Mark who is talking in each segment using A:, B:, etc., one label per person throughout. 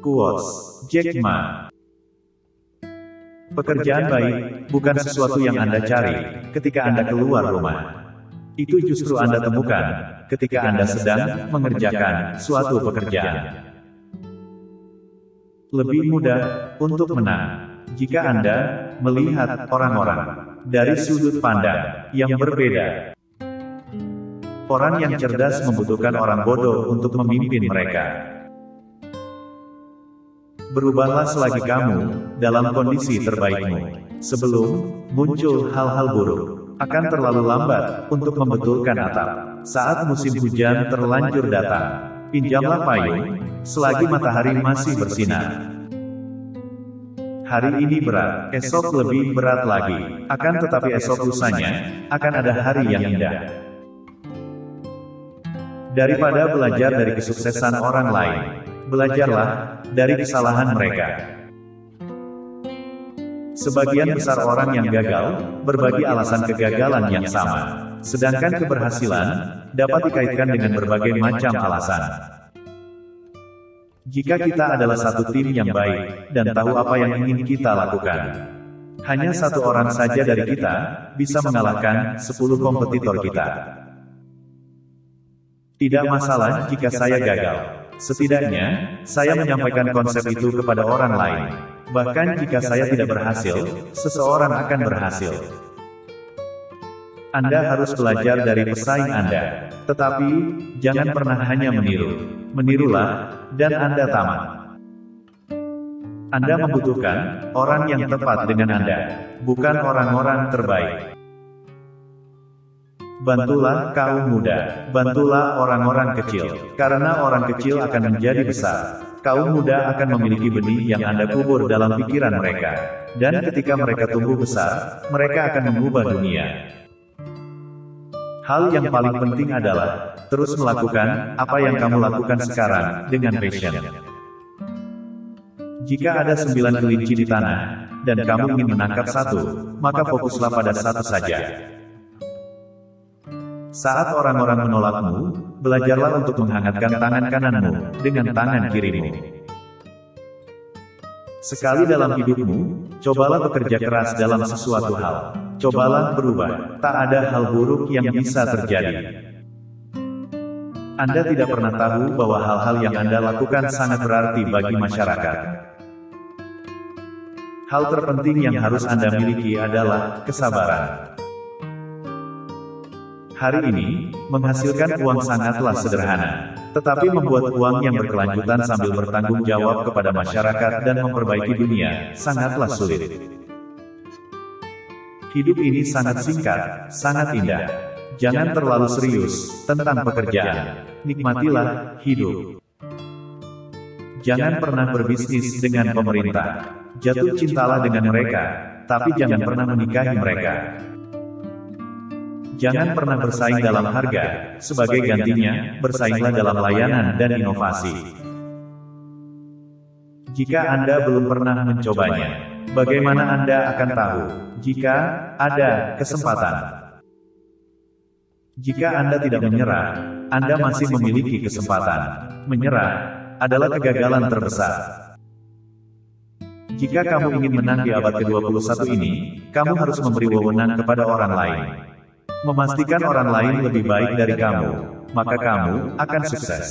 A: Quotes Jack Ma. Pekerjaan baik bukan sesuatu yang Anda cari ketika Anda keluar rumah. Itu justru Anda temukan ketika Anda sedang mengerjakan suatu pekerjaan. Lebih mudah untuk menang jika Anda melihat orang-orang dari sudut pandang yang berbeda. Orang yang cerdas membutuhkan orang bodoh untuk memimpin mereka. Berubahlah selagi kamu dalam kondisi terbaikmu. Sebelum muncul hal-hal buruk, akan terlalu lambat untuk membetulkan atap. Saat musim hujan terlanjur datang, pinjamlah payung selagi matahari masih bersinar. Hari ini berat, esok lebih berat lagi. Akan tetapi esok lusanya akan ada hari yang indah. Daripada belajar dari kesuksesan orang lain, belajarlah dari kesalahan mereka. Sebagian besar orang yang gagal berbagi alasan kegagalan yang sama, sedangkan keberhasilan dapat dikaitkan dengan berbagai macam alasan. Jika kita adalah satu tim yang baik dan tahu apa yang ingin kita lakukan, hanya satu orang saja dari kita bisa mengalahkan 10 kompetitor kita. Tidak masalah jika saya gagal. Setidaknya, saya menyampaikan konsep itu kepada orang lain. Bahkan jika saya tidak berhasil, seseorang akan berhasil. Anda harus belajar dari pesaing Anda. Tetapi, jangan pernah hanya meniru. Menirulah, dan Anda tamat. Anda membutuhkan orang yang tepat dengan Anda, bukan orang-orang terbaik. Bantulah kaum muda, bantulah orang-orang kecil, karena orang kecil akan menjadi besar. Kaum muda akan memiliki benih yang Anda kubur dalam pikiran mereka. Dan ketika mereka tumbuh besar, mereka akan mengubah dunia. Hal yang paling penting adalah, terus melakukan apa yang kamu lakukan sekarang, dengan passion. Jika ada 9 kelinci di tanah, dan kamu ingin menangkap satu, maka fokuslah pada satu saja. Saat orang-orang menolakmu, belajarlah untuk menghangatkan tangan kananmu dengan tangan kirimu. Sekali dalam hidupmu, cobalah bekerja keras dalam sesuatu hal. Cobalah berubah, tak ada hal buruk yang bisa terjadi. Anda tidak pernah tahu bahwa hal-hal yang Anda lakukan sangat berarti bagi masyarakat. Hal terpenting yang harus Anda miliki adalah kesabaran. Hari ini, menghasilkan uang sangatlah sederhana, tetapi membuat uang yang berkelanjutan sambil bertanggung jawab kepada masyarakat dan memperbaiki dunia, sangatlah sulit. Hidup ini sangat singkat, sangat indah. Jangan terlalu serius tentang pekerjaan. Nikmatilah hidup. Jangan pernah berbisnis dengan pemerintah. Jatuh cintalah dengan mereka, tapi jangan pernah menikahi mereka. Jangan pernah bersaing dalam harga, sebagai gantinya, bersainglah dalam layanan dan inovasi. Jika Anda belum pernah mencobanya, bagaimana Anda akan tahu jika ada kesempatan? Jika Anda tidak menyerah, Anda masih memiliki kesempatan. Menyerah adalah kegagalan terbesar. Jika kamu ingin menang di abad ke-21 ini, kamu harus memberi wewenang kepada orang lain. Memastikan orang lain lebih baik dari kamu, maka kamu akan sukses.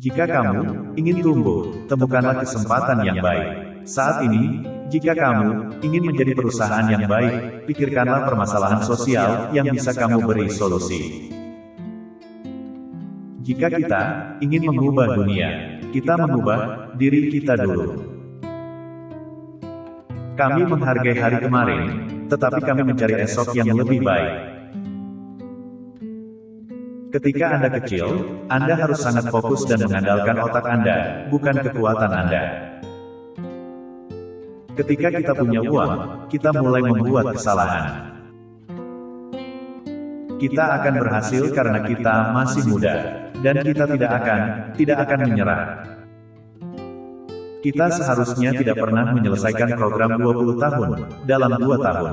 A: Jika kamu ingin tumbuh, temukanlah kesempatan yang baik. Saat ini, jika kamu ingin menjadi perusahaan yang baik, pikirkanlah permasalahan sosial yang bisa kamu beri solusi. Jika kita ingin mengubah dunia, kita mengubah diri kita dulu. Kami menghargai hari kemarin, tetapi kami mencari esok yang lebih baik. Ketika Anda kecil, Anda harus sangat fokus dan mengandalkan otak Anda, bukan kekuatan Anda. Ketika kita punya uang, kita mulai membuat kesalahan. Kita akan berhasil karena kita masih muda, dan kita tidak akan menyerah. Kita seharusnya tidak pernah menyelesaikan program 20 tahun dalam 2 tahun.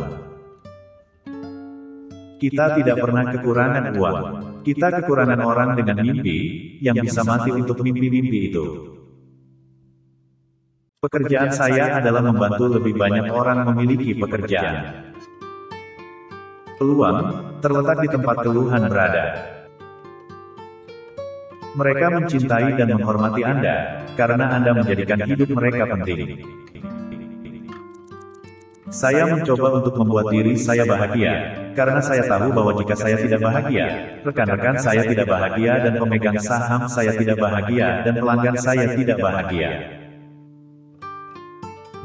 A: Kita tidak pernah kekurangan uang. Kita kekurangan orang dengan mimpi, yang bisa mati untuk mimpi-mimpi itu. Pekerjaan saya adalah membantu lebih banyak orang memiliki pekerjaan. Peluang terletak di tempat keluhan berada. Mereka mencintai dan menghormati Anda, karena Anda menjadikan hidup mereka penting. Saya mencoba untuk membuat diri saya bahagia, karena saya tahu bahwa jika saya tidak bahagia, rekan-rekan saya tidak bahagia dan pemegang saham saya tidak bahagia dan pelanggan saya tidak bahagia.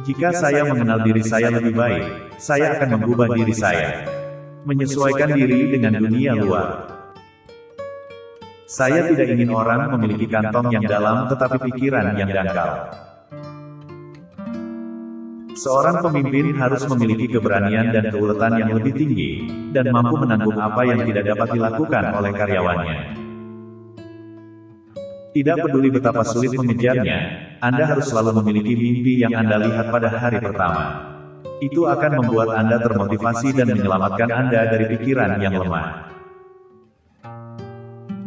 A: Jika saya mengenal diri saya lebih baik, saya akan mengubah diri saya. Menyesuaikan diri dengan dunia luar. Saya tidak ingin orang memiliki kantong yang dalam tetapi pikiran yang dangkal. Seorang pemimpin harus memiliki keberanian dan keuletan yang lebih tinggi, dan mampu menanggung apa yang tidak dapat dilakukan oleh karyawannya. Tidak peduli betapa sulit mengejarnya, Anda harus selalu memiliki mimpi yang Anda lihat pada hari pertama. Itu akan membuat Anda termotivasi dan menyelamatkan Anda dari pikiran yang lemah.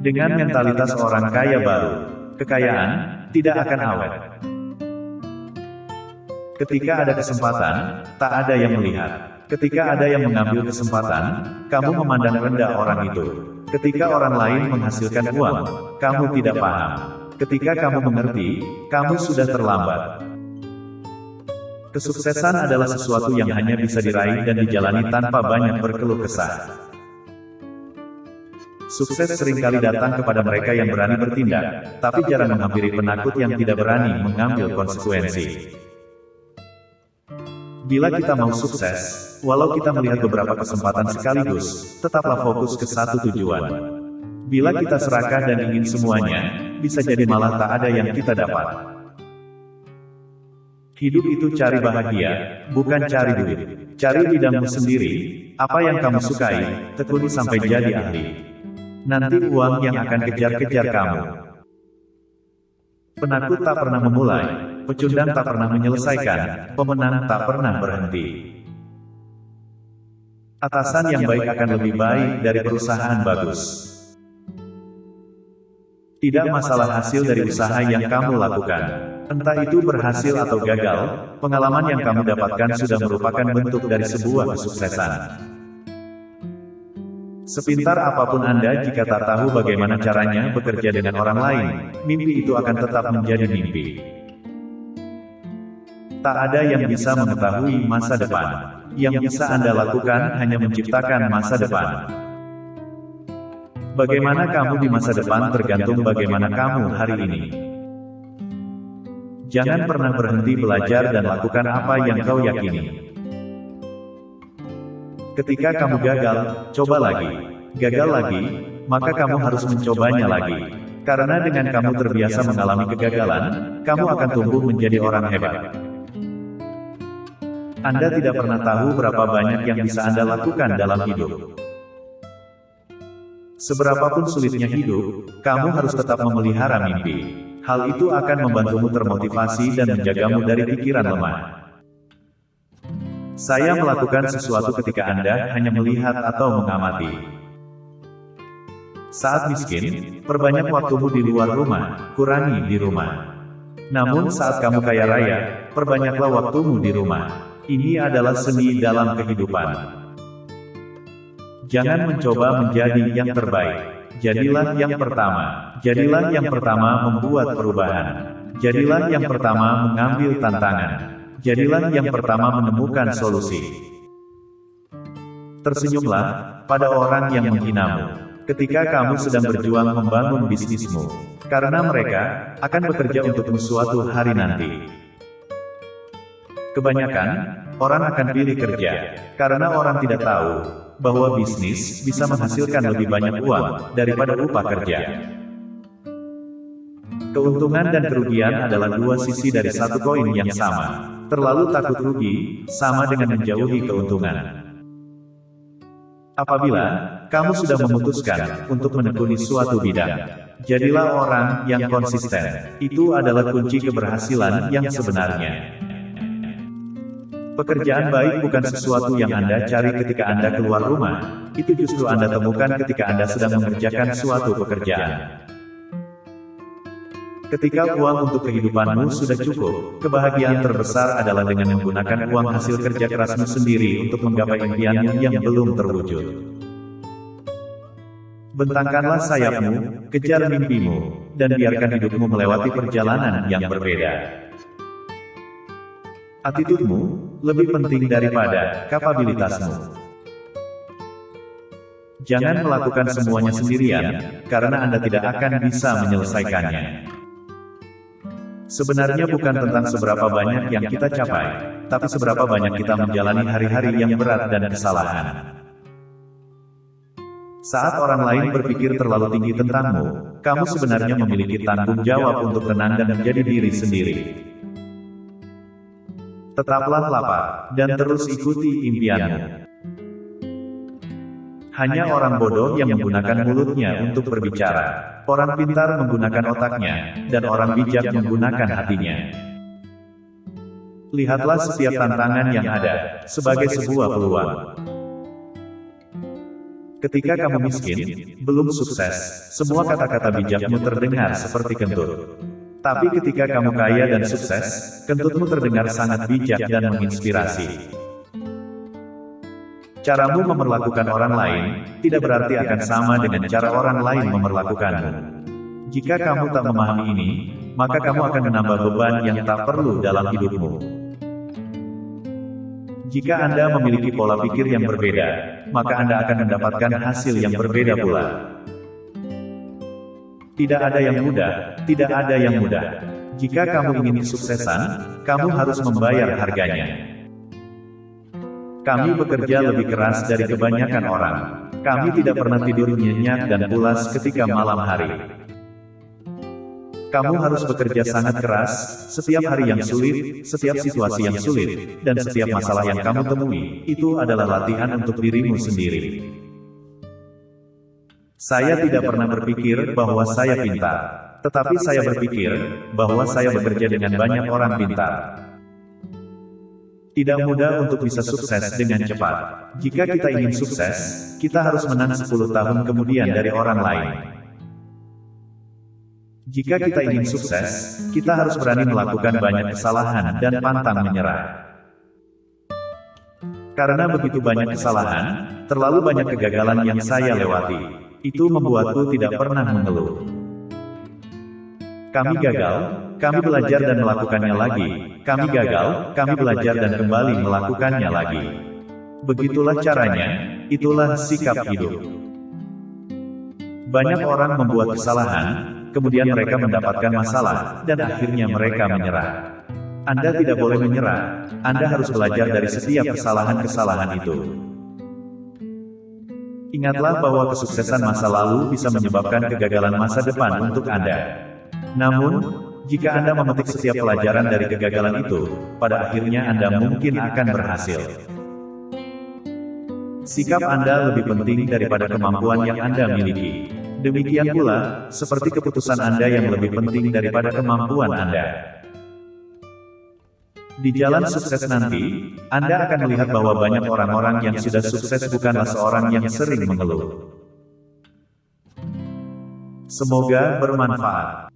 A: Dengan mentalitas orang kaya baru, kekayaan tidak akan awet. Ketika ada kesempatan, tak ada yang melihat. Ketika ada yang mengambil kesempatan, kamu memandang rendah orang itu. Ketika orang lain menghasilkan uang, kamu tidak paham. Ketika kamu mengerti, kamu sudah terlambat. Kesuksesan adalah sesuatu yang hanya bisa diraih dan dijalani tanpa banyak berkeluh kesah. Sukses seringkali datang kepada mereka yang berani bertindak, tapi jarang menghampiri penakut yang tidak berani mengambil konsekuensi. Bila kita mau sukses, walau kita melihat beberapa kesempatan sekaligus, tetaplah fokus ke satu tujuan. Bila kita serakah dan ingin semuanya, bisa jadi malah tak ada yang kita dapat. Hidup itu cari bahagia, bukan cari duit. Cari bidangmu sendiri, apa yang kamu sukai, tekuni sampai jadi ahli. Nanti uang yang akan kejar-kejar kamu. Penakut tak pernah memulai, pecundang tak pernah menyelesaikan, pemenang tak pernah berhenti. Atasan yang baik akan lebih baik dari perusahaan bagus. Tidak masalah hasil dari usaha yang kamu lakukan. Entah itu berhasil atau gagal, pengalaman yang kamu dapatkan sudah merupakan bentuk dari sebuah kesuksesan. Sepintar apapun Anda jika tak tahu bagaimana caranya bekerja dengan orang lain, mimpi itu akan tetap menjadi mimpi. Tak ada yang bisa mengetahui masa depan. Yang bisa Anda lakukan hanya menciptakan masa depan. Bagaimana kamu di masa depan tergantung bagaimana kamu hari ini. Jangan pernah berhenti belajar dan lakukan apa yang kau yakini. Ketika kamu gagal, coba lagi. Gagal lagi, maka kamu harus mencobanya lagi. Karena dengan kamu terbiasa mengalami kegagalan, kamu akan tumbuh menjadi orang hebat. Anda tidak pernah tahu berapa banyak yang bisa Anda lakukan dalam hidup. Seberapapun sulitnya hidup, kamu harus tetap memelihara mimpi. Hal itu akan membantumu termotivasi dan menjagamu dari pikiran lemah. Saya melakukan sesuatu ketika Anda hanya melihat atau mengamati. Saat miskin, perbanyak waktumu di luar rumah, kurangi di rumah. Namun saat kamu kaya raya, perbanyaklah waktumu di rumah. Ini adalah seni dalam kehidupan. Jangan mencoba menjadi yang terbaik. Jadilah yang pertama. Jadilah yang pertama membuat perubahan. Jadilah yang pertama mengambil tantangan. Jadilah yang pertama menemukan solusi. Tersenyumlah pada orang yang menghinamu ketika kamu sedang berjuang membangun bisnismu, karena mereka akan bekerja untukmu suatu hari nanti. Kebanyakan orang akan pilih kerja karena orang tidak tahu bahwa bisnis bisa menghasilkan lebih banyak uang daripada upah kerja. Keuntungan dan kerugian adalah dua sisi dari satu koin yang sama. Terlalu takut rugi, sama dengan menjauhi keuntungan. Apabila kamu sudah memutuskan untuk menekuni suatu bidang, jadilah orang yang konsisten. Itu adalah kunci keberhasilan yang sebenarnya. Pekerjaan baik bukan sesuatu yang Anda cari ketika Anda keluar rumah, itu justru Anda temukan ketika Anda sedang mengerjakan suatu pekerjaan. Ketika uang untuk kehidupanmu sudah cukup, kebahagiaan terbesar adalah dengan menggunakan uang hasil kerja kerasmu sendiri untuk menggapai impianmu yang belum terwujud. Bentangkanlah sayapmu, kejar mimpimu, dan biarkan hidupmu melewati perjalanan yang berbeda. Attitude-mu lebih penting daripada kapabilitasmu. Jangan melakukan semuanya sendirian, karena Anda tidak akan bisa menyelesaikannya. Sebenarnya bukan tentang seberapa banyak yang kita capai, tapi seberapa banyak kita menjalani hari-hari yang berat dan kesalahan. Saat orang lain berpikir terlalu tinggi tentangmu, kamu sebenarnya memiliki tanggung jawab untuk tenang dan menjadi diri sendiri. Tetaplah lapar, dan terus ikuti impianmu. Hanya orang bodoh yang menggunakan mulutnya untuk berbicara. Orang pintar menggunakan otaknya, dan orang bijak menggunakan hatinya. Lihatlah setiap tantangan yang ada sebagai sebuah peluang. Ketika kamu miskin, belum sukses, semua kata-kata bijakmu terdengar seperti kentut. Tapi ketika kamu kaya dan sukses, kentutmu terdengar sangat bijak dan menginspirasi. Caramu memperlakukan orang lain, tidak berarti akan sama dengan cara orang lain memperlakukanmu. Jika kamu tak memahami ini, maka kamu akan menambah beban yang tak perlu dalam hidupmu. Jika Anda memiliki pola pikir yang berbeda, maka Anda akan mendapatkan hasil yang berbeda pula. Tidak ada yang mudah, tidak ada yang mudah. Jika kamu ingin kesuksesan, kamu harus membayar harganya. Kami bekerja lebih keras dari kebanyakan orang. Kami tidak pernah tidur nyenyak dan pulas ketika malam hari. Kamu harus bekerja sangat keras, setiap hari yang sulit, setiap situasi yang sulit, dan setiap masalah yang kamu temui, itu adalah latihan untuk dirimu sendiri. Saya tidak pernah berpikir bahwa saya pintar, tetapi saya berpikir bahwa saya bekerja dengan banyak orang pintar. Tidak mudah untuk bisa sukses dengan cepat. Jika kita ingin sukses, kita harus menang 10 tahun kemudian dari orang lain. Jika kita ingin sukses, kita harus berani melakukan banyak kesalahan dan pantang menyerah. Karena begitu banyak kesalahan, terlalu banyak kegagalan yang saya lewati. Itu membuatku tidak pernah mengeluh. Kami gagal, kami belajar dan melakukannya lagi. Kami gagal, kami belajar dan kembali melakukannya lagi. Begitulah caranya, itulah sikap hidup. Banyak orang membuat kesalahan, kemudian mereka mendapatkan masalah, dan akhirnya mereka menyerah. Anda tidak boleh menyerah, Anda harus belajar dari setiap kesalahan-kesalahan itu. Ingatlah bahwa kesuksesan masa lalu bisa menyebabkan kegagalan masa depan untuk Anda. Namun, jika Anda memetik setiap pelajaran dari kegagalan itu, pada akhirnya Anda mungkin akan berhasil. Sikap Anda lebih penting daripada kemampuan yang Anda miliki. Demikian pula, seperti keputusan Anda yang lebih penting daripada kemampuan Anda. Di jalan sukses nanti, Anda akan melihat bahwa banyak orang-orang yang sudah sukses bukanlah seorang yang sering mengeluh. Semoga bermanfaat.